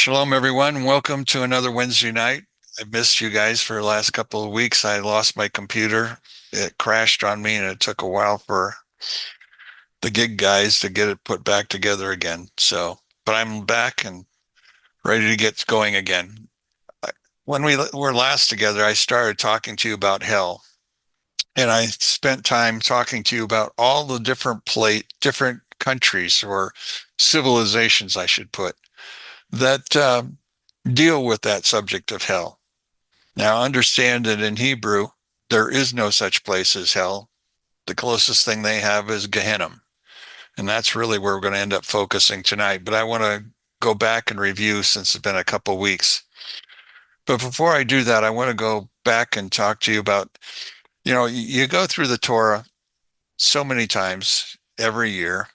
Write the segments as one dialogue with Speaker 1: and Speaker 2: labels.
Speaker 1: Shalom, everyone. Welcome to another Wednesday night. I missed you guys for the last couple of weeks. I lost my computer. It crashed on me, and it took a while for the gig guys to get it put back together again. But I'm back and ready to get going again. When we were last together, I started talking to you about hell, and I spent time talking to you about all the different countries or civilizations, I should put, that deal with that subject of hell. Now, understand that in Hebrew, there is no such place as hell. The closest thing they have is Gehenna. And that's really where we're going to end up focusing tonight. But I want to go back and review since it's been a couple of weeks. But before I do that, I want to go back and talk to you about, you go through the Torah so many times every year.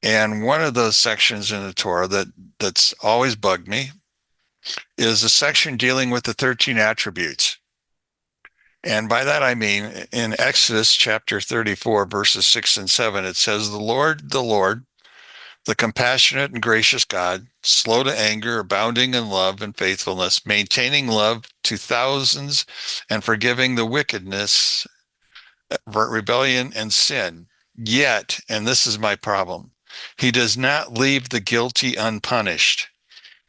Speaker 1: And one of those sections in the Torah that's always bugged me is a section dealing with the 13 attributes. And by that I mean in Exodus chapter 34, verses 6 and 7, it says, the Lord, the compassionate and gracious God, slow to anger, abounding in love and faithfulness, maintaining love to thousands, and forgiving the wickedness, rebellion, and sin. Yet, and this is my problem, he does not leave the guilty unpunished.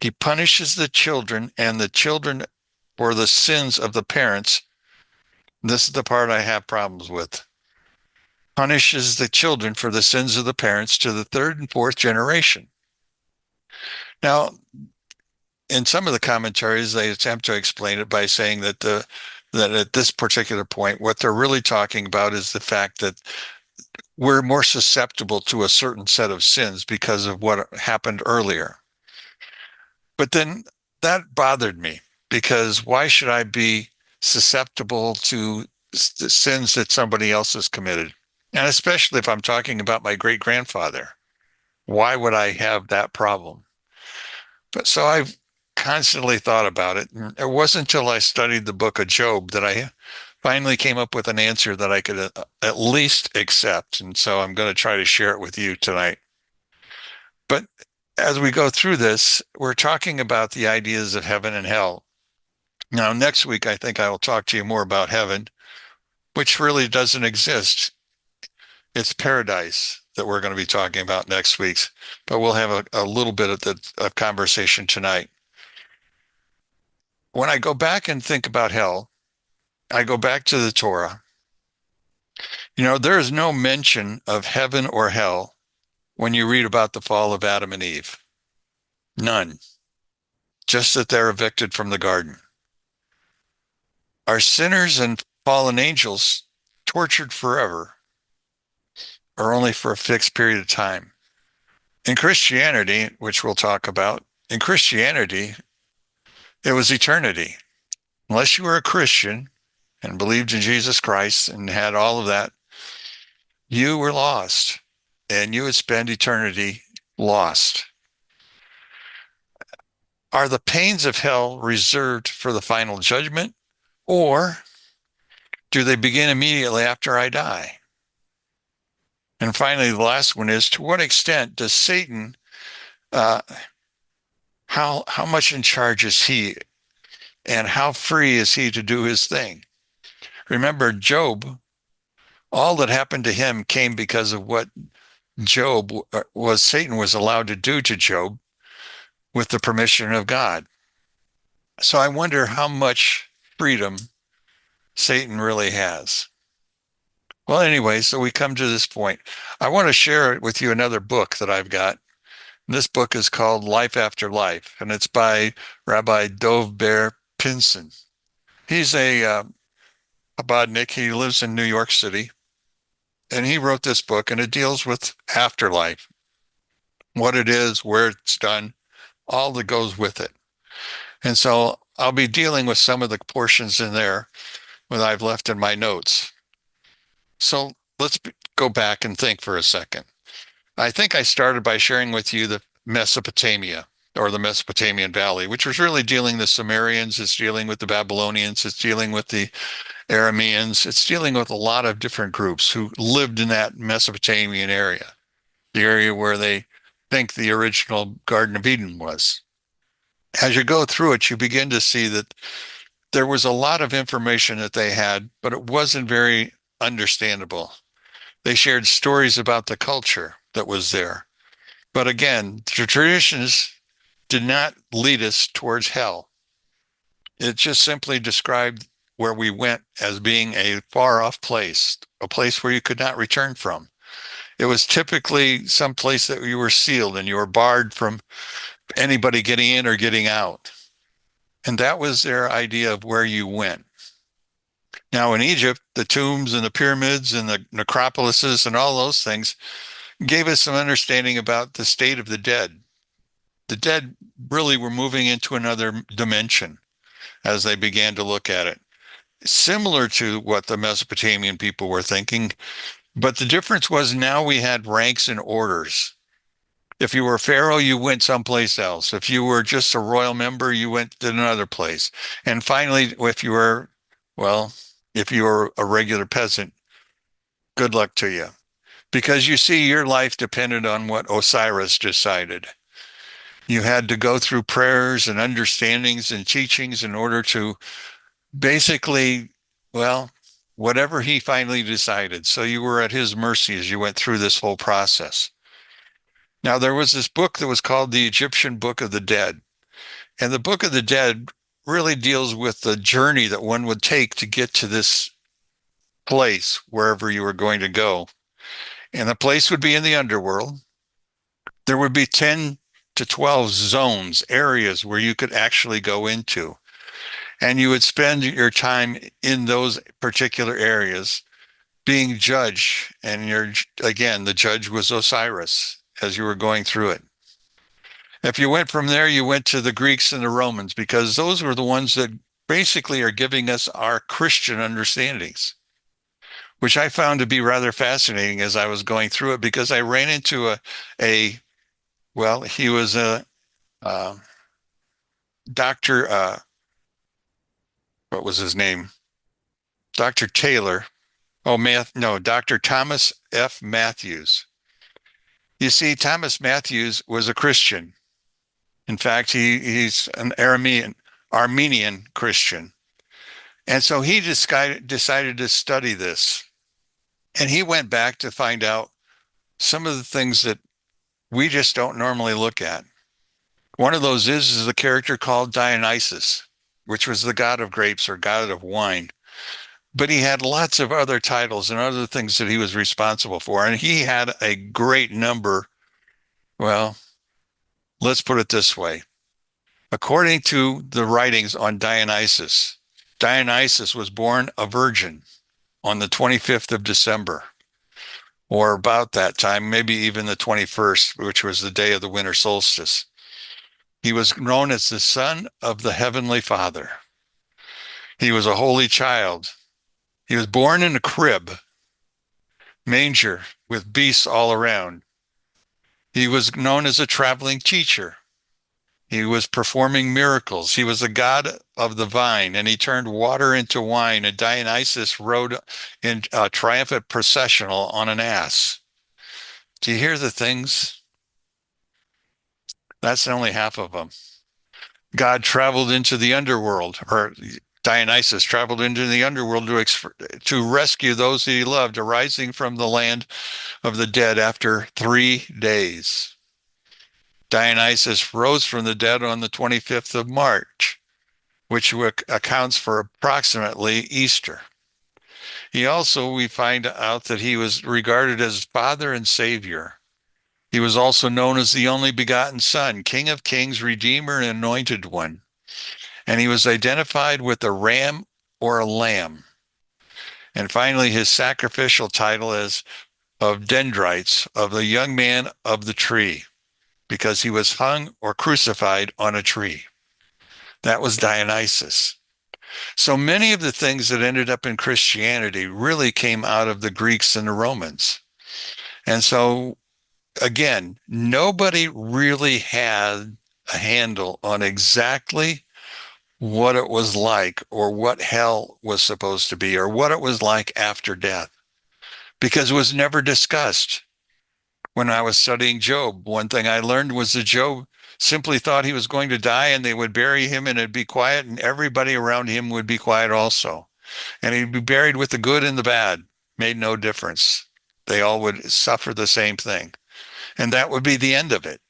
Speaker 1: He punishes the children and the children for the sins of the parents. This is the part I have problems with. Punishes the children for the sins of the parents to the third and fourth generation. Now, in some of the commentaries, they attempt to explain it by saying that at this particular point, what they're really talking about is the fact that we're more susceptible to a certain set of sins because of what happened earlier. But then that bothered me, because why should I be susceptible to the sins that somebody else has committed? And especially if I'm talking about my great grandfather, why would I have that problem? But so I've constantly thought about it. And it wasn't until I studied the book of Job that I finally came up with an answer that I could at least accept. And so I'm going to try to share it with you tonight. But as we go through this, we're talking about the ideas of heaven and hell. Now, next week, I think I will talk to you more about heaven, which really doesn't exist. It's paradise that we're going to be talking about next week, but we'll have a little bit of conversation tonight. When I go back and think about hell, I go back to the Torah. There is no mention of heaven or hell when you read about the fall of Adam and Eve. None. Just that they're evicted from the garden. Are sinners and fallen angels tortured forever, or only for a fixed period of time? In Christianity, which we'll talk about, in Christianity, it was eternity. Unless you were a Christian and believed in Jesus Christ and had all of that, you were lost, and you would spend eternity lost. Are the pains of hell reserved for the final judgment, or do they begin immediately after I die? And finally, the last one is, to what extent does Satan, how much in charge is he, and how free is he to do his thing? Remember, Job, all that happened to him came because of what Satan was allowed to do to Job with the permission of God. So I wonder how much freedom Satan really has. Well, anyway, so we come to this point. I want to share with you another book that I've got. This book is called Life After Life, and it's by Rabbi Dov Ber Pinson. He's a Chabadnik. He lives in New York City, and he wrote this book, and it deals with afterlife, what it is, where it's done, all that goes with it. And so I'll be dealing with some of the portions in there that I've left in my notes. So let's go back and think for a second. I think I started by sharing with you the Mesopotamia, or the Mesopotamian Valley, which was really dealing with the Sumerians, it's dealing with the Babylonians, it's dealing with the Arameans, it's dealing with a lot of different groups who lived in that Mesopotamian area, the area where they think the original Garden of Eden was. as you go through it, you begin to see that there was a lot of information that they had, but it wasn't very understandable. They shared stories about the culture that was there. But again, the traditions did not lead us towards hell. It just simply described where we went as being a far off place, a place where you could not return from. It was typically some place that you were sealed and you were barred from anybody getting in or getting out. And that was their idea of where you went. Now, in Egypt, the tombs and the pyramids and the necropolises and all those things gave us some understanding about the state of the dead. The dead really were moving into another dimension as they began to look at it, similar to what the Mesopotamian people were thinking. But the difference was now we had ranks and orders. If you were a pharaoh, you went someplace else. If you were just a royal member, you went to another place. And finally, well, if you were a regular peasant, good luck to you. Because you see, your life depended on what Osiris decided. You had to go through prayers and understandings and teachings in order to basically, well, whatever he finally decided. So you were at his mercy as you went through this whole process. Now, there was this book that was called the Egyptian Book of the Dead. And the Book of the Dead really deals with the journey that one would take to get to this place, wherever you were going to go. And the place would be in the underworld. There would be 10 to 12 zones, areas where you could actually go into. And you would spend your time in those particular areas being judged. And again, the judge was Osiris as you were going through it. If you went from there, you went to the Greeks and the Romans, because those were the ones that basically are giving us our Christian understandings, which I found to be rather fascinating as I was going through it, because I ran into well, he was a doctor, what was his name? Dr. Taylor. Oh, no, Dr. Thomas F. Matthews. You see, Thomas Matthews was a Christian. In fact, he's an Armenian Christian. And so he decided to study this. And he went back to find out some of the things that we just don't normally look at. One of those is a character called Dionysus, which was the god of grapes or god of wine. But he had lots of other titles and other things that he was responsible for. And he had a great number. Well, let's put it this way. According to the writings on Dionysus, Dionysus was born a virgin on the 25th of December, or about that time, maybe even the 21st, which was the day of the winter solstice. He was known as the son of the Heavenly Father. He was a holy child. He was born in a crib, manger, with beasts all around. He was known as a traveling teacher. He was performing miracles. He was a god of the vine, and he turned water into wine. And Dionysus rode in a triumphant processional on an ass. Do you hear the things? That's only half of them. God traveled into the underworld, or Dionysus traveled into the underworld to rescue those that he loved, arising from the land of the dead after 3 days. Dionysus rose from the dead on the 25th of March, which accounts for approximately Easter. We find out that he was regarded as Father and Savior. He was also known as the only begotten Son, King of Kings, Redeemer, and Anointed One. And he was identified with a ram or a lamb. And finally, his sacrificial title is of dendrites, of the young man of the tree, because he was hung or crucified on a tree. That was Dionysus. So many of the things that ended up in Christianity really came out of the Greeks and the Romans. And so, again, nobody really had a handle on exactly what it was like, or what hell was supposed to be, or what it was like after death, because it was never discussed. When I was studying Job, one thing I learned was that Job simply thought he was going to die, and they would bury him and it'd be quiet, and everybody around him would be quiet also. And he'd be buried with the good and the bad. Made no difference. They all would suffer the same thing. And that would be the end of it.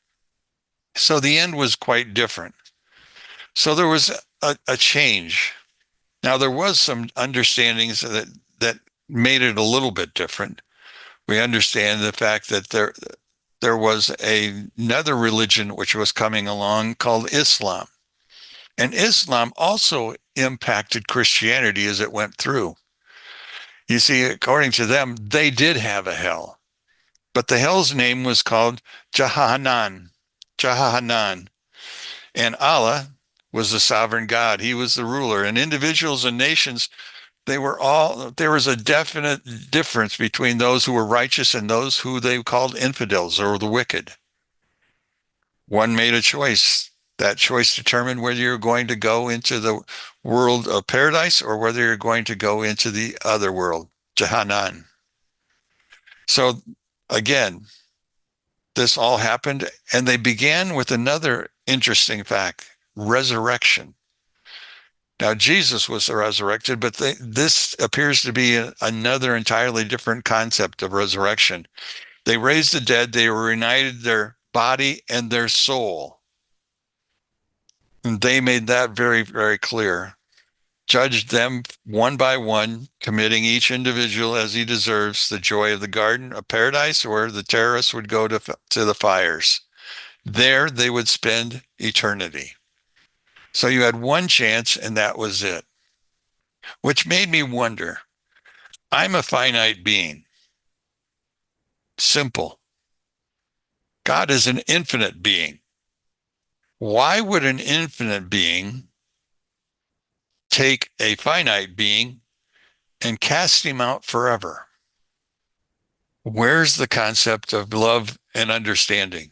Speaker 1: So the end was quite different. So there was a change. Now there was some understandings that made it a little bit different. We understand the fact that there was another religion which was coming along called Islam. And Islam also impacted Christianity as it went through. You see, according to them, they did have a hell, but the hell's name was called Jahannam. Jahannam. And Allah was the sovereign God. He was the ruler. And individuals and nations, there was a definite difference between those who were righteous and those who they called infidels or the wicked. One made a choice. That choice determined whether you're going to go into the world of paradise or whether you're going to go into the other world, Jahannam. So again, this all happened, and they began with another interesting fact: resurrection. Now, Jesus was resurrected, but this appears to be another entirely different concept of resurrection. They raised the dead, they reunited their body and their soul. And they made that very, very clear. Judged them one by one, committing each individual as he deserves the joy of the garden of paradise, where the terrorists would go to the fires. There they would spend eternity. So you had one chance, and that was it. Which made me wonder, I'm a finite being. Simple. God is an infinite being. Why would an infinite being take a finite being and cast him out forever? Where's the concept of love and understanding?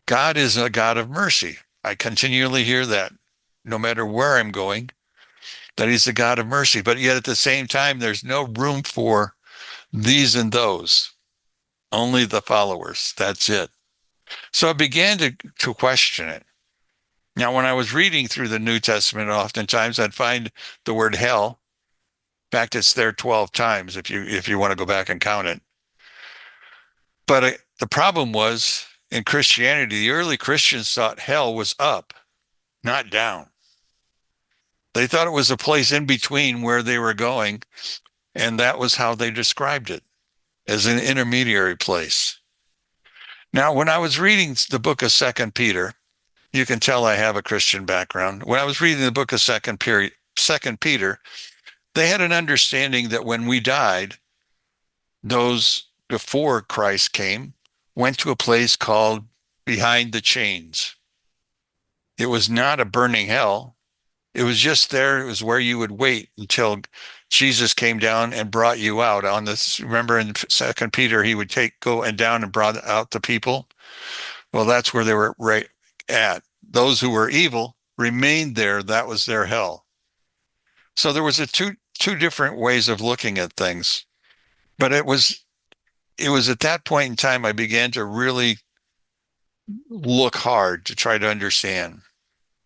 Speaker 1: God is a God of mercy. I continually hear that no matter where I'm going, that he's a God of mercy. But yet at the same time, there's no room for these and those, only the followers. That's it. So I began to question it. Now, when I was reading through the New Testament, oftentimes I'd find the word hell. In fact, it's there 12 times if you want to go back and count it. But the problem was in Christianity, the early Christians thought hell was up, not down. They thought it was a place in between where they were going, and that was how they described it, as an intermediary place. Now, when I was reading the book of Second Peter, you can tell I have a Christian background. When I was reading the book of Second Peter, they had an understanding that when we died, those before Christ came went to a place called behind the chains. It was not a burning hell. It was just there. It was where you would wait until Jesus came down and brought you out on this. Remember in Second Peter, he would go and down and brought out the people. Well, that's where they were right at. Those who were evil remained there. That was their hell. So there was two different ways of looking at things. But it was at that point in time I began to really look hard to try to understand.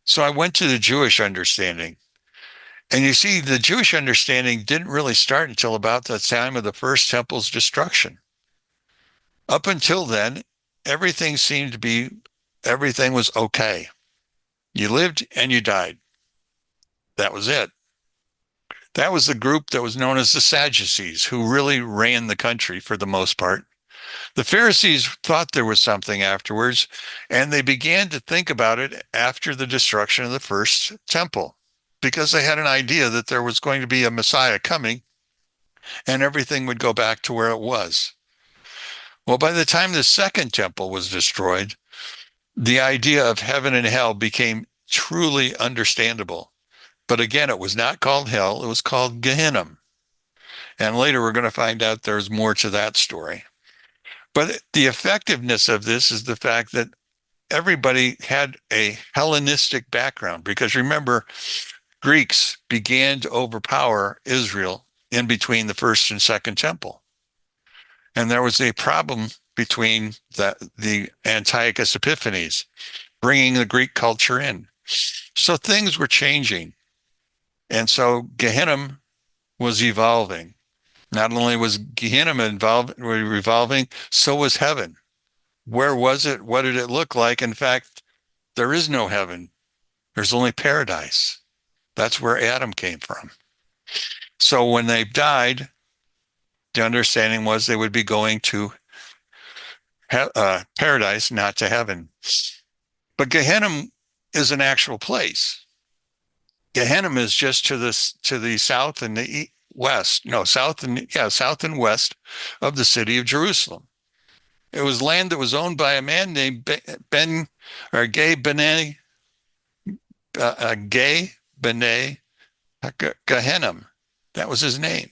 Speaker 1: So I went to the Jewish understanding. And you see, the Jewish understanding didn't really start until about the time of the first temple's destruction. Up until then, everything was okay. You lived and you died. That was it. That was the group that was known as the Sadducees, who really ran the country for the most part. The Pharisees thought there was something afterwards, and they began to think about it after the destruction of the first temple, because they had an idea that there was going to be a Messiah coming and everything would go back to where it was. Well, by the time the second temple was destroyed, the idea of heaven and hell became truly understandable. But again, it was not called hell, it was called Gehenna. And later we're going to find out there's more to that story. But the effectiveness of this is the fact that everybody had a Hellenistic background, because remember, Greeks began to overpower Israel in between the first and second temple. And there was a problem between the Antiochus Epiphanes, bringing the Greek culture in. So things were changing. And so Gehenna was evolving. Not only was Gehenna revolving, so was heaven. Where was it? What did it look like? In fact, there is no heaven. There's only paradise. That's where Adam came from. So when they died, the understanding was they would be going to paradise, not to heaven. But Gehenna is an actual place. Gehenna is just to the south and the west. No, south and west of the city of Jerusalem. It was land that was owned by a man named Ben or Gay Bene Gay Bene Gehenna. That was his name.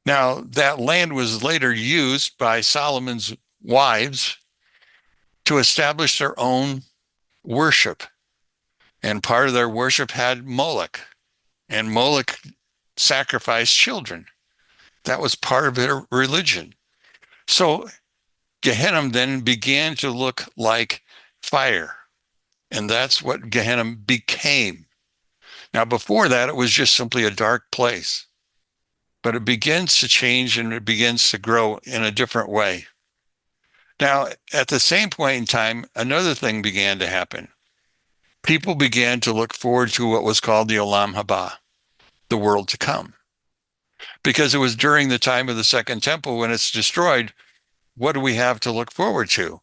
Speaker 1: Now, that land was later used by Solomon's wives to establish their own worship. And part of their worship had Moloch, and Moloch sacrificed children. That was part of their religion. So Gehenna then began to look like fire, and that's what Gehenna became. Now, before that, it was just simply a dark place, but it begins to change and it begins to grow in a different way. Now, at the same point in time, another thing began to happen. People began to look forward to what was called the Olam Haba, the world to come. Because it was during the time of the Second Temple when it's destroyed, what do we have to look forward to?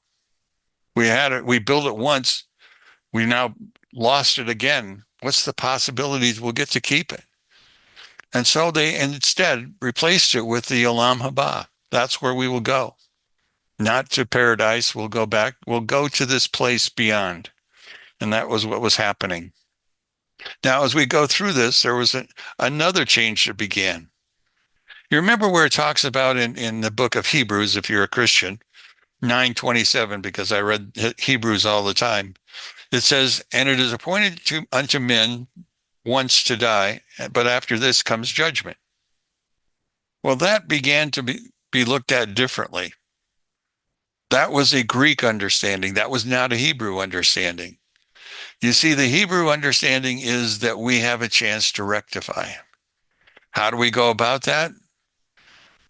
Speaker 1: We built it once, we now lost it again. What's the possibilities we'll get to keep it? And so they instead replaced it with the Olam Haba. That's where we will go. Not to paradise, we'll go back, we'll go to this place beyond. And that was what was happening. Now, as we go through this, there was another change that began. You remember where it talks about in the book of Hebrews, if you're a Christian, 9:27, because I read Hebrews all the time. It says, and it is appointed unto men once to die, but after this comes judgment. Well, that began to be looked at differently. That was a Greek understanding. That was not a Hebrew understanding. You see, the Hebrew understanding is that we have a chance to rectify. How do we go about that?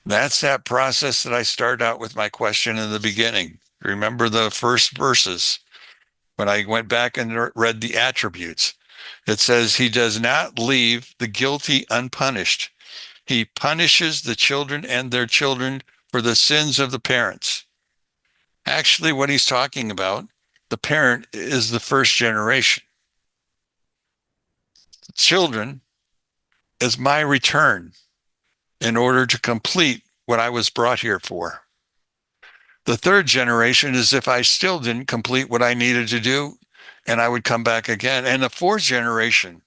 Speaker 1: That's that process that I started out with my question in the beginning. Remember the first verses when I went back and read the attributes. It says, he does not leave the guilty unpunished. He punishes the children and their children for the sins of the parents. Actually, what he's talking about, the parent is the first generation. The children is my return in order to complete what I was brought here for. The third generation is if I still didn't complete what I needed to do, and I would come back again. And the fourth generation.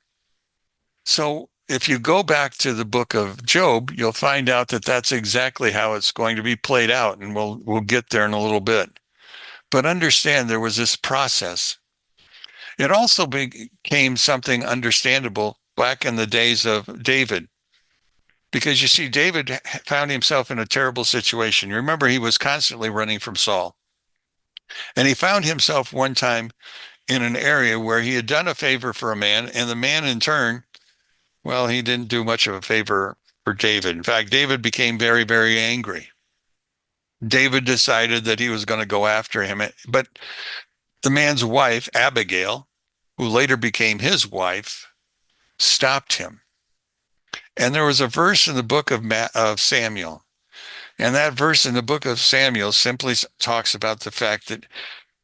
Speaker 1: So if you go back to the book of Job, you'll find out that that's exactly how it's going to be played out. And we'll get there in a little bit. But understand there was this process. It also became something understandable back in the days of David. Because you see, David found himself in a terrible situation. Remember, he was constantly running from Saul. And he found himself one time in an area where he had done a favor for a man, and the man in turn, well, he didn't do much of a favor for David. In fact, David became very, very angry. David decided that he was going to go after him. But the man's wife, Abigail, who later became his wife, stopped him. And there was a verse in the book of Samuel. And that verse in the book of Samuel simply talks about the fact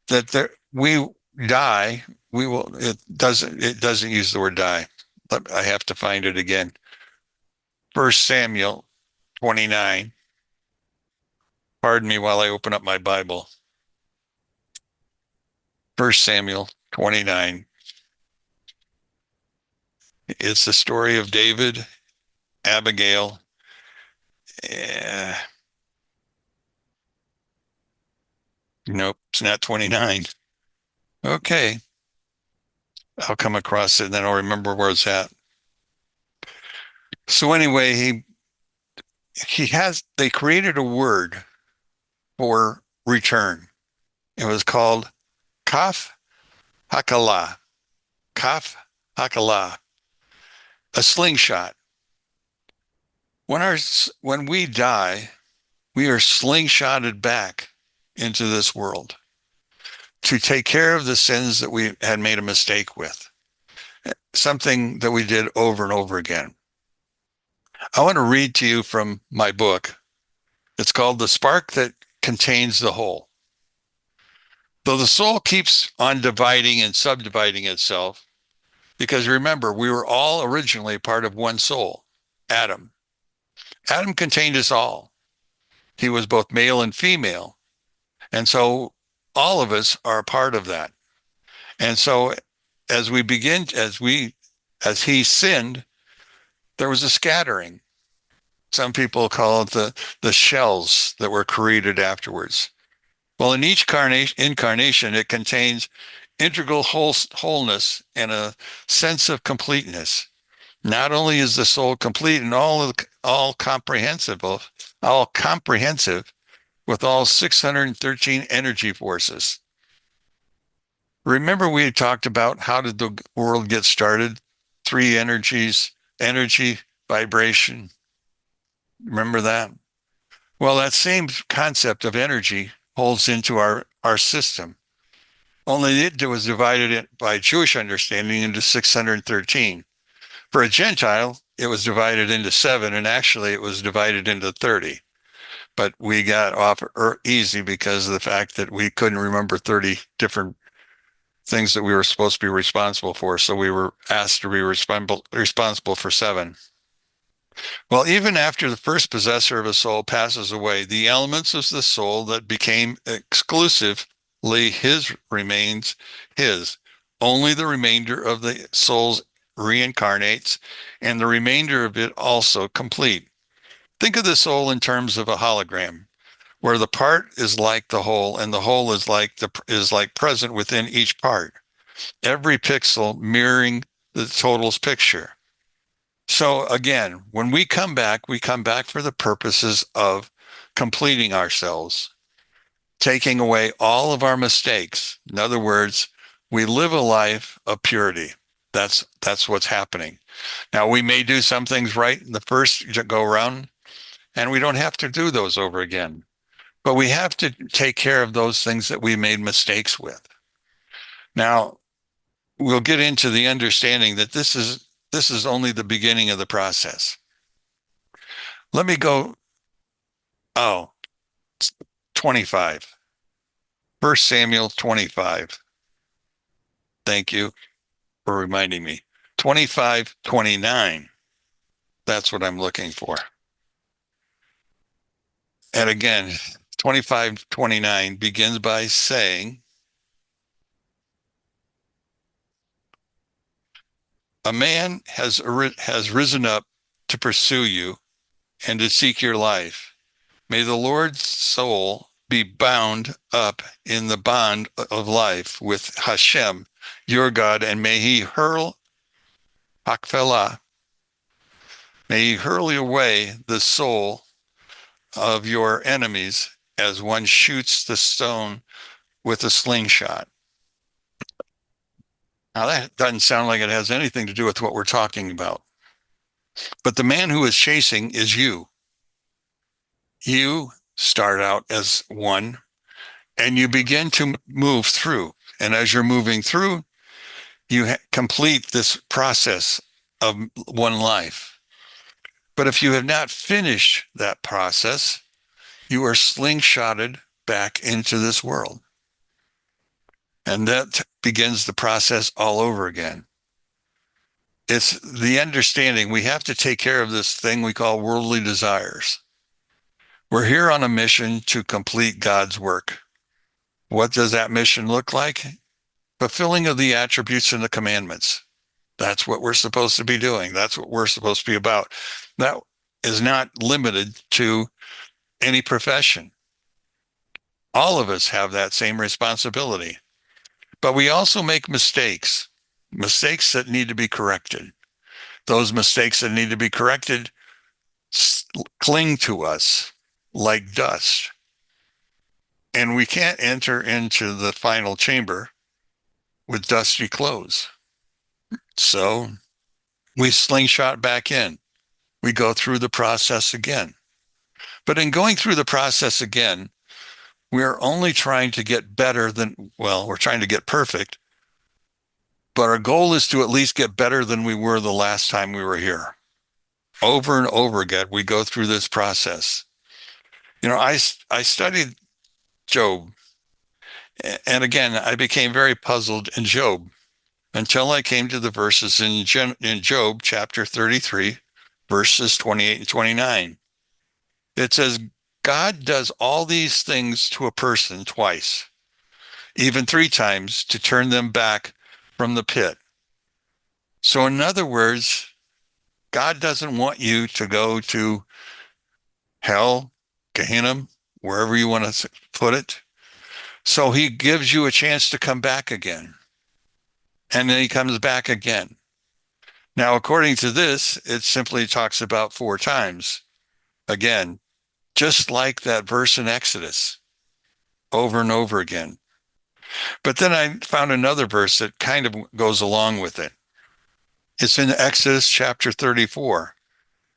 Speaker 1: that we die, it doesn't use the word die. I have to find it again. 1 Samuel 29. Pardon me while I open up my Bible. 1 Samuel 29. It's the story of David, Abigail. Nope, it's not 29. Okay. I'll come across it and then I'll remember where it's at. So anyway, they created a word for return. It was called Kaf Hakala. Kaf Hakala, a slingshot. When we die, we are slingshotted back into this world to take care of the sins that we had made a mistake with, something that we did over and over again. I want to read to you from my book. It's called The Spark That Contains the Whole. Though the soul keeps on dividing and subdividing itself, because remember, we were all originally part of one soul, Adam. Adam contained us all. He was both male and female. And so all of us are a part of that. And so as he sinned, there was a scattering. Some people call it the shells that were created afterwards. Well, in each incarnation, it contains integral wholeness and a sense of completeness. Not only is the soul complete and all comprehensive with all 613 energy forces. Remember we had talked about how did the world get started? Three energies, energy, vibration. Remember that? Well, that same concept of energy holds into our system. Only it was divided by Jewish understanding into 613. For a Gentile, it was divided into 7, and actually it was divided into 30. But we got off easy because of the fact that we couldn't remember 30 different things that we were supposed to be responsible for. So we were asked to be responsible for 7. Well, even after the first possessor of a soul passes away, the elements of the soul that became exclusively his remains his. Only the remainder of the soul's reincarnates, and the remainder of it also complete. Think of the soul in terms of a hologram, where the part is like the whole, and the whole is like present within each part. Every pixel mirroring the total's picture. So again, when we come back for the purposes of completing ourselves, taking away all of our mistakes. In other words, we live a life of purity. That's what's happening. Now, we may do some things right in the first go around, and we don't have to do those over again. But we have to take care of those things that we made mistakes with. Now, we'll get into the understanding that this is only the beginning of the process. Let me go, 25. 1 Samuel 25. Thank you for reminding me. 25:29. That's what I'm looking for. And again, 25:29 begins by saying, a man has risen up to pursue you and to seek your life. May the Lord's soul be bound up in the bond of life with Hashem, your God, and may he hurl Hakfelah. May he hurl away the soul of your enemies as one shoots the stone with a slingshot. Now, that doesn't sound like it has anything to do with what we're talking about. But the man who is chasing is you. You start out as one, and you begin to move through. And as you're moving through, you complete this process of one life. But if you have not finished that process, you are slingshotted back into this world. And that begins the process all over again. It's the understanding we have to take care of this thing we call worldly desires. We're here on a mission to complete God's work. What does that mission look like? Fulfilling of the attributes in the commandments. That's what we're supposed to be doing. That's what we're supposed to be about. That is not limited to any profession. All of us have that same responsibility. But we also make mistakes that need to be corrected. Those mistakes that need to be corrected cling to us like dust. And we can't enter into the final chamber with dusty clothes. So we slingshot back in. We go through the process again. But in going through the process again, we're only trying to get better than, well, we're trying to get perfect, but our goal is to at least get better than we were the last time we were here. Over and over again, we go through this process. You know, I studied Job, and again, I became very puzzled in Job until I came to the verses in Job chapter 33, verses 28 and 29. It says, God does all these things to a person twice, even three times, to turn them back from the pit. So in other words, God doesn't want you to go to hell, Gehenna, wherever you want to put it. So he gives you a chance to come back again. And then he comes back again. Now, according to this, it simply talks about four times. Again, just like that verse in Exodus, over and over again. But then I found another verse that kind of goes along with it. It's in Exodus chapter 34.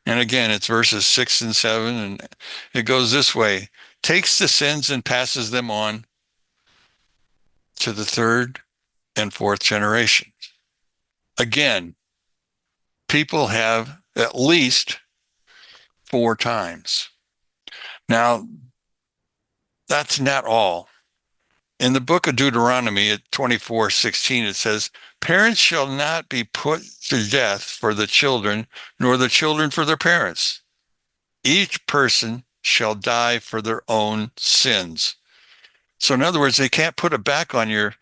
Speaker 1: And again, it's verses 6 and 7. And it goes this way: takes the sins and passes them on to the third and fourth generation. Again, people have at least four times. Now, that's not all. In the book of Deuteronomy at 24:16, it says, parents shall not be put to death for the children, nor the children for their parents. Each person shall die for their own sins. So in other words, they can't put it back on your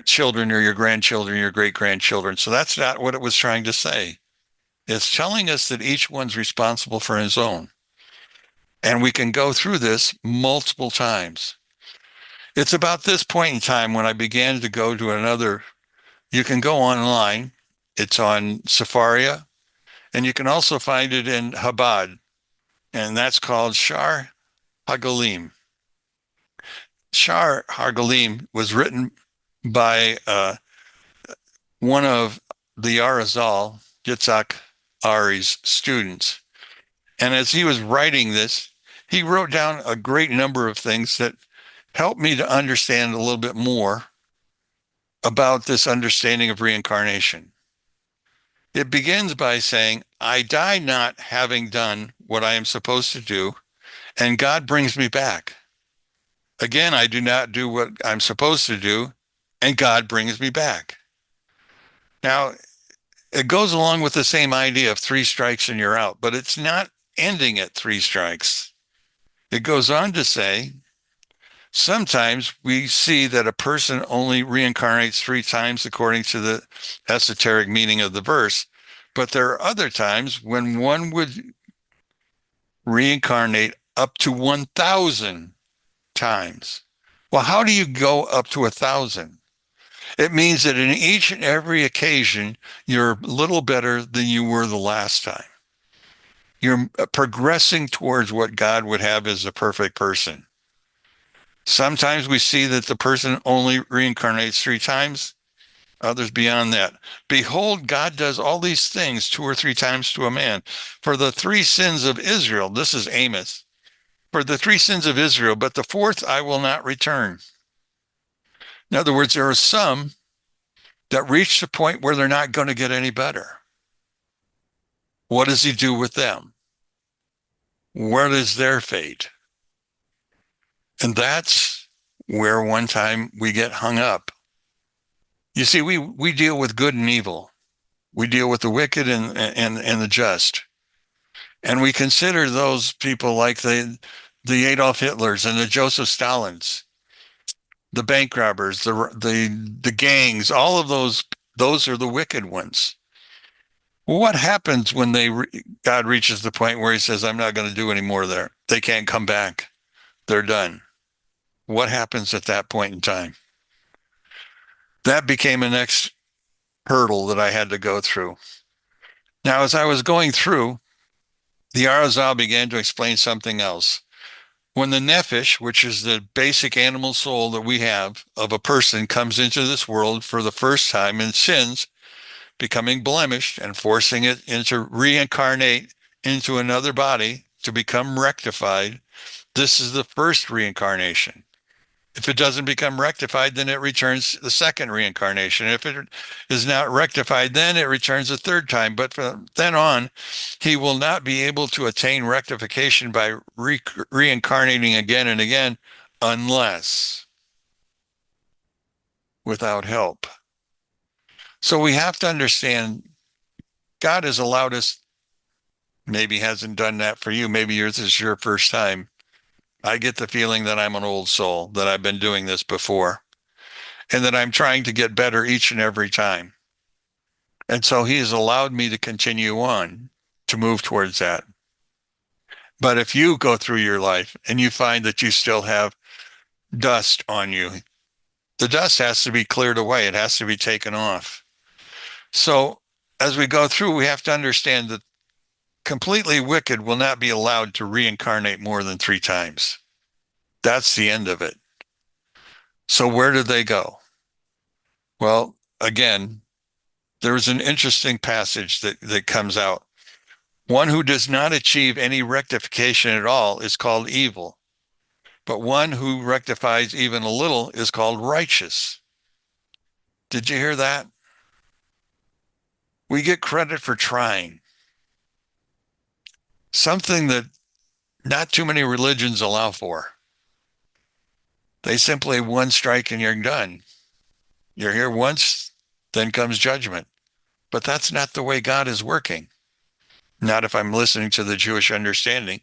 Speaker 1: children or your grandchildren, your great-grandchildren. So that's not what it was trying to say. It's telling us that each one's responsible for his own. And we can go through this multiple times. It's about this point in time when I began to go to another. You can go online. It's on Safaria, and you can also find it in Chabad, and that's called Shar Hagalim. Shar Hagalim was written by one of the Arizal, Yitzhak Ari's students. And as he was writing this, he wrote down a great number of things that helped me to understand a little bit more about this understanding of reincarnation. It begins by saying, I die not having done what I am supposed to do, and God brings me back. Again, I do not do what I'm supposed to do, and God brings me back. Now, it goes along with the same idea of 3 strikes and you're out, but it's not ending at 3 strikes. It goes on to say, sometimes we see that a person only reincarnates 3 times according to the esoteric meaning of the verse, but there are other times when one would reincarnate up to 1,000 times. Well, how do you go up to 1,000? It means that in each and every occasion, you're a little better than you were the last time. You're progressing towards what God would have as a perfect person. Sometimes we see that the person only reincarnates 3 times, others beyond that. Behold, God does all these things 2 or 3 times to a man. For the 3 sins of Israel, this is Amos, for the 3 sins of Israel, but the 4th I will not return. In other words, there are some that reach the point where they're not going to get any better. What does he do with them? What is their fate? And that's where one time we get hung up. You see, we deal with good and evil. We deal with the wicked and the just. And we consider those people like the Adolf Hitlers and the Joseph Stalins, the bank robbers, the gangs, all of those are the wicked ones. Well, what happens when God reaches the point where he says, I'm not going to do any more there? They can't come back. They're done. What happens at that point in time? That became a next hurdle that I had to go through. Now, as I was going through, the Arizal began to explain something else. When the nephesh, which is the basic animal soul that we have of a person, comes into this world for the first time and sins, becoming blemished and forcing it into reincarnate into another body to become rectified, this is the first reincarnation. If it doesn't become rectified, then it returns the second reincarnation. If it is not rectified, then it returns a third time. But from then on, he will not be able to attain rectification by reincarnating again and again unless without help. So we have to understand God has allowed us, maybe hasn't done that for you. Maybe yours is your first time. I get the feeling that I'm an old soul, that I've been doing this before, and that I'm trying to get better each and every time. And so he has allowed me to continue on to move towards that. But if you go through your life and you find that you still have dust on you, the dust has to be cleared away. It has to be taken off. So as we go through, we have to understand that completely wicked will not be allowed to reincarnate more than 3 times. That's the end of it. So where do they go? Well, again, there's an interesting passage that comes out. One who does not achieve any rectification at all is called evil, but one who rectifies even a little is called righteous. Did you hear that? We get credit for trying. Something that not too many religions allow for. They simply one strike and you're done. You're here once, then comes judgment. But that's not the way God is working. Not if I'm listening to the Jewish understanding.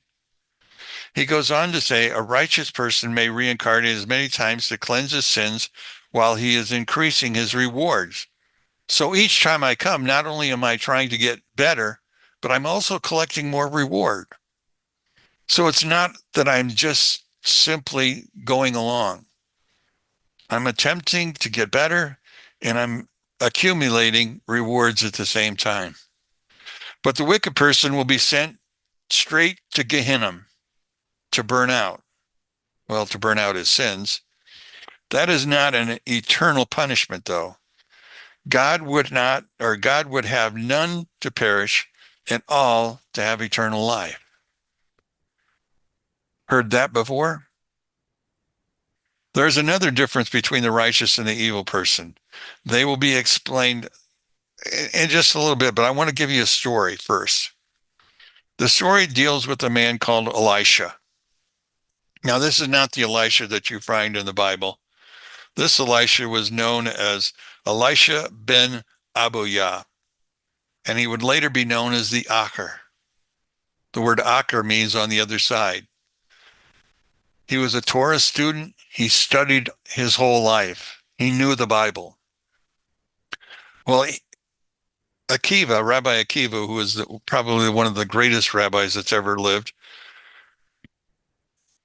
Speaker 1: He goes on to say, a righteous person may reincarnate as many times to cleanse his sins while he is increasing his rewards. So each time I come, not only am I trying to get better, but I'm also collecting more reward. So it's not that I'm just simply going along. I'm attempting to get better and I'm accumulating rewards at the same time. But the wicked person will be sent straight to Gehenna to burn out. Well, to burn out his sins. That is not an eternal punishment, though. God would not, or God would have none to perish and all to have eternal life. Heard that before? There's another difference between the righteous and the evil person. They will be explained in just a little bit, but I want to give you a story first. The story deals with a man called Elisha. Now, this is not the Elisha that you find in the Bible. This Elisha was known as Elisha ben Abuyah, and he would later be known as the Acher. The word Acher means on the other side. He was a Torah student. He studied his whole life. He knew the Bible. Well, Akiva, Rabbi Akiva, who is probably one of the greatest rabbis that's ever lived,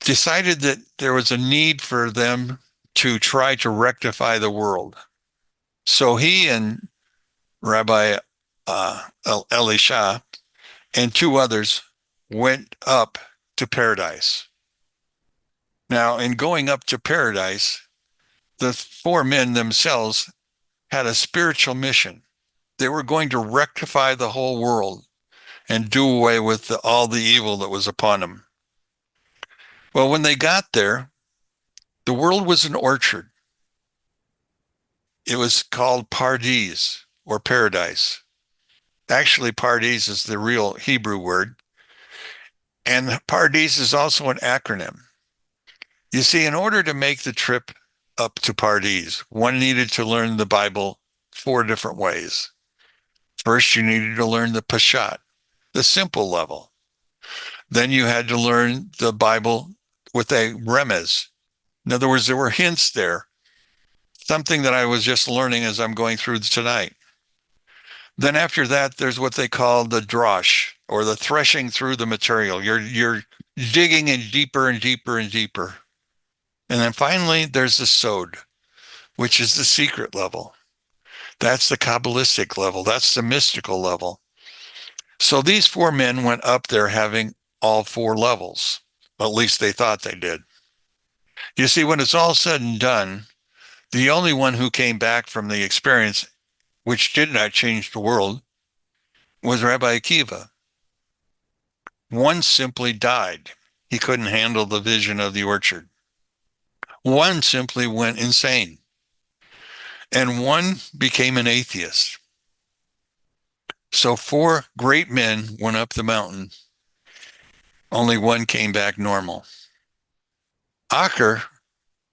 Speaker 1: decided that there was a need for them to try to rectify the world. So he and Rabbi Elisha and 2 others went up to paradise. Now, in going up to paradise, the 4 men themselves had a spiritual mission. They were going to rectify the whole world and do away with all the evil that was upon them. Well, when they got there, the world was an orchard. It was called Paradis, or paradise. Actually, Paradis is the real Hebrew word. And Paradis is also an acronym. You see, in order to make the trip up to Paradis, one needed to learn the Bible 4 different ways. First, you needed to learn the Peshat, the simple level. Then you had to learn the Bible with a remez. In other words, there were hints there, something that I was just learning as I'm going through tonight. Then after that, there's what they call the drosh, or the threshing through the material. You're digging in deeper and deeper and deeper. And then finally, there's the sod, which is the secret level. That's the Kabbalistic level. That's the mystical level. So these 4 men went up there having all 4 levels. At least they thought they did. You see, when it's all said and done, the only one who came back from the experience, which did not change the world, was Rabbi Akiva. One simply died. He couldn't handle the vision of the orchard. One simply went insane. And one became an atheist. So four great men went up the mountain. Only one came back normal. Acher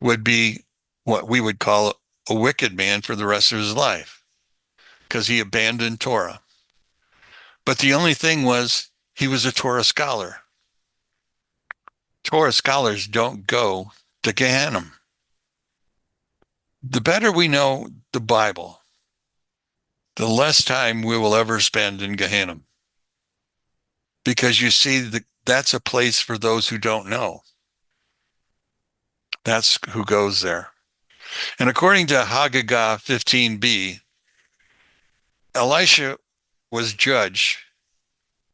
Speaker 1: would be what we would call a wicked man for the rest of his life because he abandoned Torah. But the only thing was he was a Torah scholar. Torah scholars don't go to Gehenna. The better we know the Bible, the less time we will ever spend in Gehenna. Because you see, that's a place for those who don't know. That's who goes there. And according to Haggadah 15b, Elisha was judged,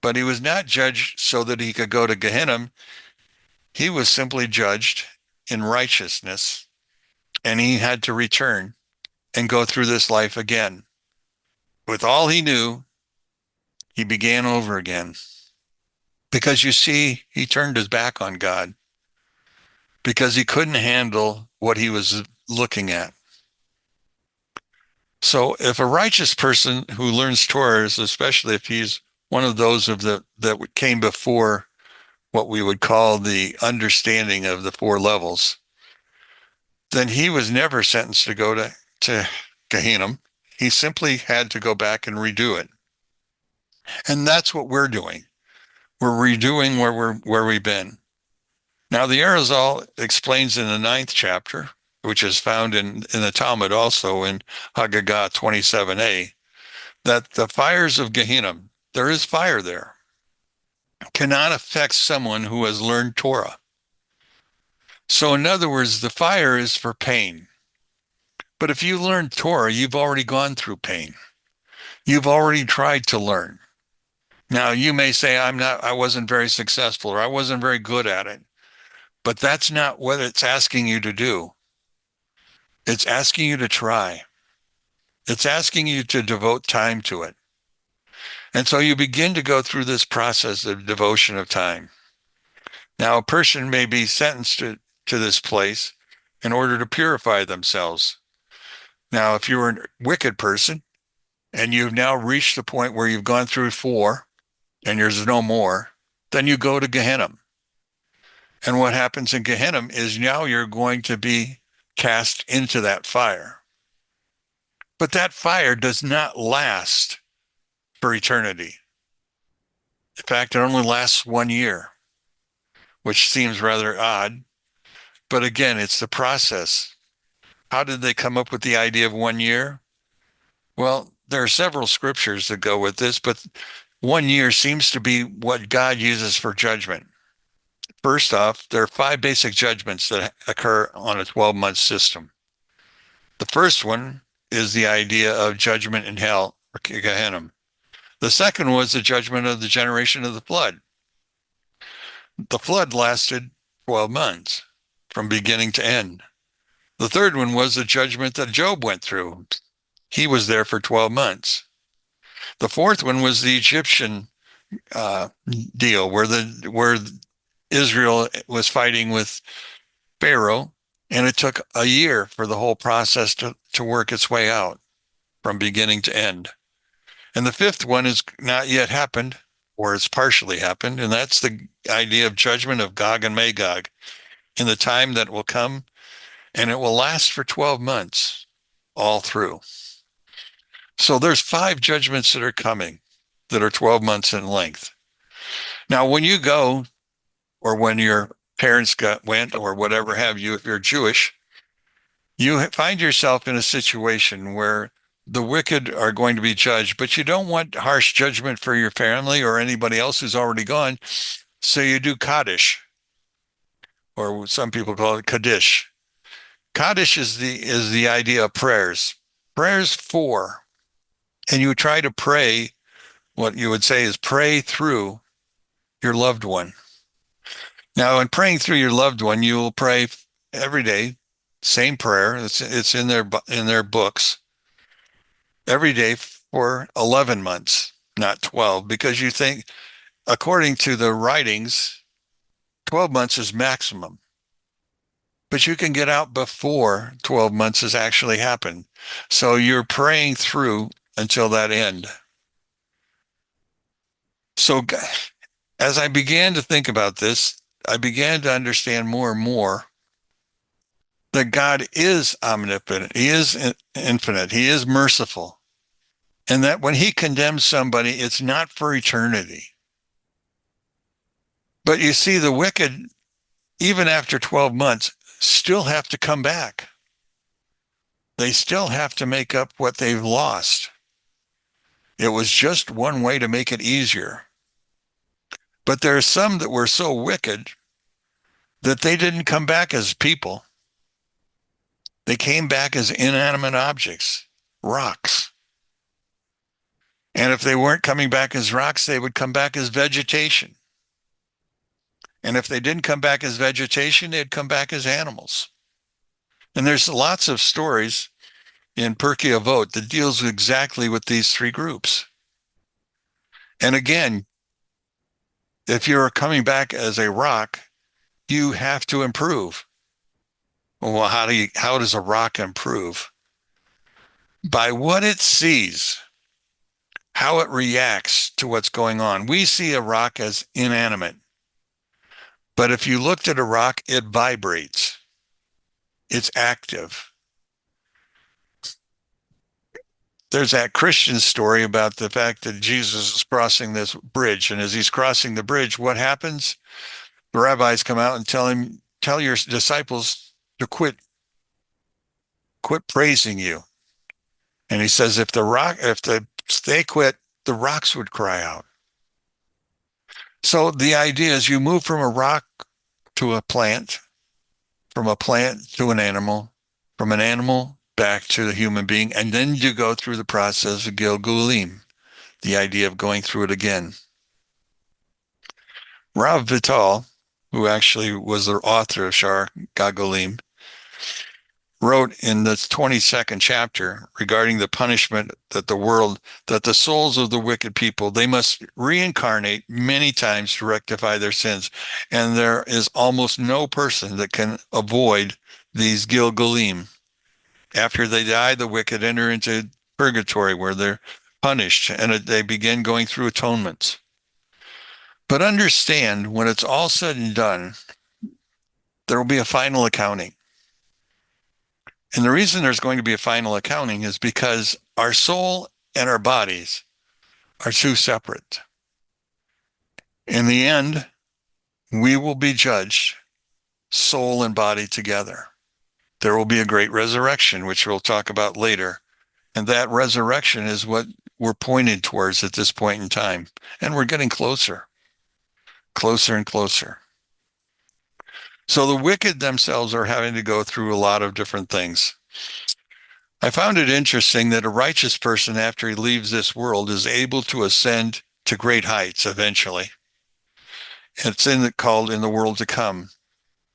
Speaker 1: but he was not judged so that he could go to Gehenna. He was simply judged in righteousness, and he had to return and go through this life again. With all he knew, he began over again. Because you see, he turned his back on God because he couldn't handle what he was looking at. So if a righteous person who learns Torah, especially if he's one of those that came before what we would call the understanding of the four levels, then he was never sentenced to go to Gehenna. He simply had to go back and redo it. And that's what we're doing. We're redoing where we've been. Now, the Arizal explains in the 9th chapter, which is found in the Talmud also in Haggadah 27a, that the fires of Gehenna, there is fire there, cannot affect someone who has learned Torah. So in other words, the fire is for pain. But if you learn Torah, you've already gone through pain. You've already tried to learn. Now, you may say, I wasn't very successful, or I wasn't very good at it. But that's not what it's asking you to do. It's asking you to try. It's asking you to devote time to it. And so you begin to go through this process of devotion of time. Now, a person may be sentenced to this place in order to purify themselves. Now, if you're a wicked person and you've now reached the point where you've gone through 4 and there's no more, then you go to Gehenna. And what happens in Gehenna is now you're going to be cast into that fire. But that fire does not last for eternity. In fact, it only lasts 1 year, which seems rather odd. But again, it's the process. How did they come up with the idea of 1 year? Well, there are several scriptures that go with this, but 1 year seems to be what God uses for judgment. First off, there are 5 basic judgments that occur on a 12-month system. The first one is the idea of judgment in hell, or Gehenna. The second was the judgment of the generation of the flood. The flood lasted 12 months from beginning to end. The third one was the judgment that Job went through. He was there for 12 months. The fourth one was the Egyptian deal where Israel was fighting with Pharaoh, and it took a year for the whole process to work its way out from beginning to end. And the fifth one has not yet happened, or it's partially happened, and that's the idea of judgment of Gog and Magog in the time that will come, and it will last for 12 months all through. So there's 5 judgments that are coming that are 12 months in length. Now, when you go, or when your parents went, or whatever have you, if you're Jewish, you find yourself in a situation where the wicked are going to be judged, but you don't want harsh judgment for your family or anybody else who's already gone. So you do Kaddish, or some people call it Kaddish. Kaddish is the idea of prayers. Prayers for, and you try to pray, what you would say is pray through your loved one. Now, in praying through your loved one, you will pray every day, same prayer. It's in their books every day for 11 months, not 12, because you think, according to the writings, 12 months is maximum. But you can get out before 12 months has actually happened. So you're praying through until that end. So as I began to think about this, I began to understand more and more that God is omnipotent. He is infinite. He is merciful. And that when he condemns somebody, it's not for eternity. But you see, the wicked, even after 12 months, still have to come back. They still have to make up what they've lost. It was just one way to make it easier. But there are some that were so wicked that they didn't come back as people. They came back as inanimate objects, rocks. And if they weren't coming back as rocks, they would come back as vegetation. And if they didn't come back as vegetation, they'd come back as animals. And there's lots of stories in Pirkei Avot that deals exactly with these three groups. And again, if you're coming back as a rock, you have to improve. Well, how does a rock improve? By what it sees, how it reacts to what's going on. We see a rock as inanimate. But if you looked at a rock, it vibrates. It's active. There's that Christian story about the fact that Jesus is crossing this bridge. And as he's crossing the bridge, what happens? The rabbis come out and tell him, tell your disciples to quit praising you. And he says, if they quit, the rocks would cry out. So the idea is you move from a rock to a plant, from a plant to an animal, from an animal back to the human being, and then you go through the process of Gilgulim, the idea of going through it again. Rav Vital, who actually was the author of Shar Gagolim, wrote in the 22nd chapter regarding the punishment that the souls of the wicked people, they must reincarnate many times to rectify their sins. And there is almost no person that can avoid these Gilgulim. After they die, the wicked enter into purgatory where they're punished and they begin going through atonements. But understand, when it's all said and done, there will be a final accounting. And the reason there's going to be a final accounting is because our soul and our bodies are two separate. In the end, we will be judged, soul and body together. There will be a great resurrection, which we'll talk about later. And that resurrection is what we're pointed towards at this point in time. And we're getting closer, closer and closer. So the wicked themselves are having to go through a lot of different things. I found it interesting that a righteous person, after he leaves this world, is able to ascend to great heights eventually. It's called in the world to come.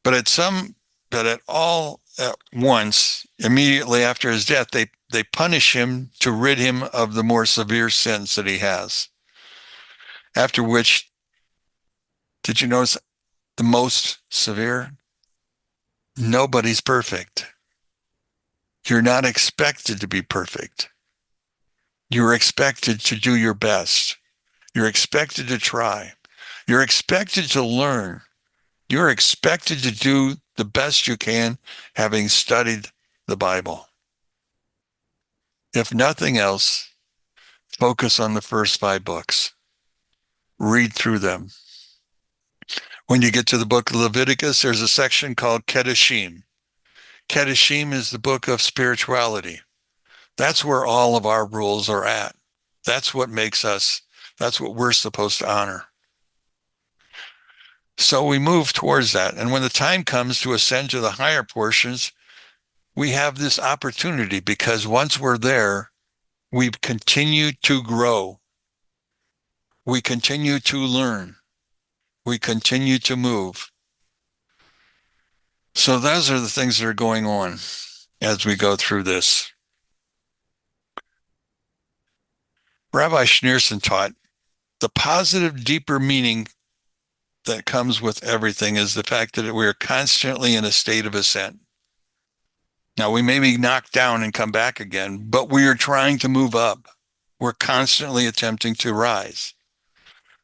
Speaker 1: But at all at once, immediately after his death, they punish him to rid him of the more severe sins that he has. After which, did you notice the most severe? Nobody's perfect. You're not expected to be perfect. You're expected to do your best. You're expected to try. You're expected to learn. You're expected to do the best you can, having studied the Bible. If nothing else, focus on the first 5 books. Read through them. When you get to the book of Leviticus, there's a section called Kedoshim. Kedoshim is the book of spirituality. That's where all of our rules are at. That's what makes us, that's what we're supposed to honor. So we move towards that. And when the time comes to ascend to the higher portions, we have this opportunity because once we're there, we continue to grow. We continue to learn. We continue to move. So those are the things that are going on as we go through this. Rabbi Schneerson taught the positive, deeper meaning that comes with everything is the fact that we are constantly in a state of ascent. Now, we may be knocked down and come back again, but we are trying to move up. We're constantly attempting to rise.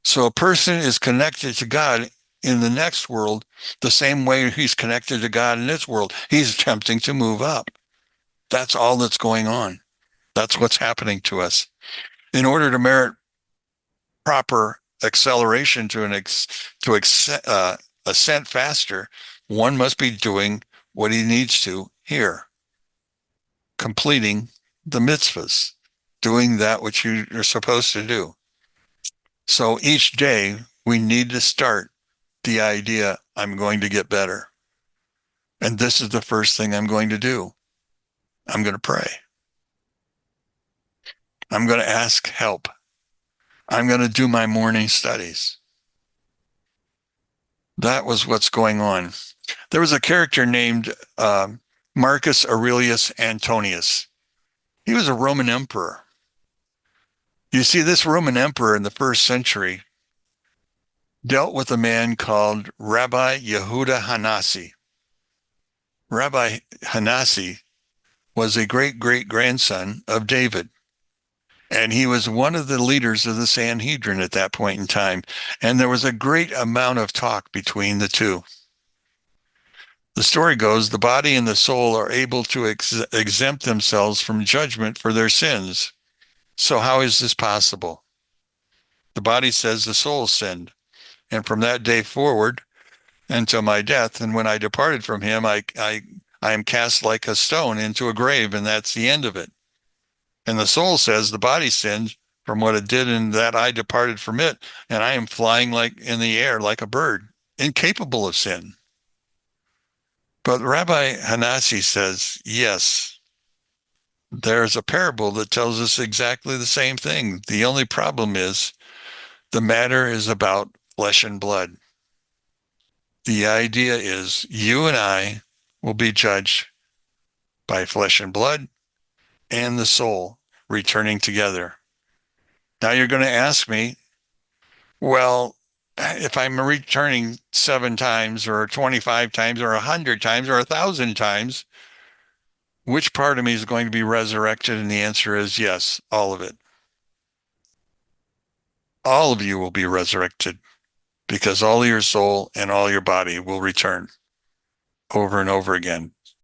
Speaker 1: So a person is connected to God in the next world the same way he's connected to God in this world. He's attempting to move up. That's all that's going on. That's what's happening to us. In order to merit proper acceleration to ascent faster, one must be doing what he needs to here, completing the mitzvahs, doing that which you are supposed to do. So each day we need to start the idea, I'm going to get better. And this is the first thing I'm going to do. I'm going to pray. I'm going to ask help. I'm going to do my morning studies. That was what's going on. There was a character named Marcus Aurelius Antonius. He was a Roman emperor. You see, this Roman emperor in the first century dealt with a man called Rabbi Yehuda Hanasi. Rabbi Hanasi was a great-great-grandson of David, and he was one of the leaders of the Sanhedrin at that point in time, and there was a great amount of talk between the two. The story goes, the body and the soul are able to exempt themselves from judgment for their sins. So how is this possible? The body says the soul sinned, and from that day forward until my death, and when I departed from him, I am cast like a stone into a grave, and that's the end of it. And the soul says the body sinned from what it did, and that I departed from it, and I am flying like in the air like a bird, incapable of sin. But Rabbi Hanasi says, yes, there's a parable that tells us exactly the same thing. The only problem is the matter is about flesh and blood. The idea is you and I will be judged by flesh and blood and the soul returning together. Now you're going to ask me, well, if I'm returning 7 times or 25 times or 100 times or 1,000 times, which part of me is going to be resurrected? And the answer is yes, all of it. All of you will be resurrected because all your soul and all your body will return over and over again.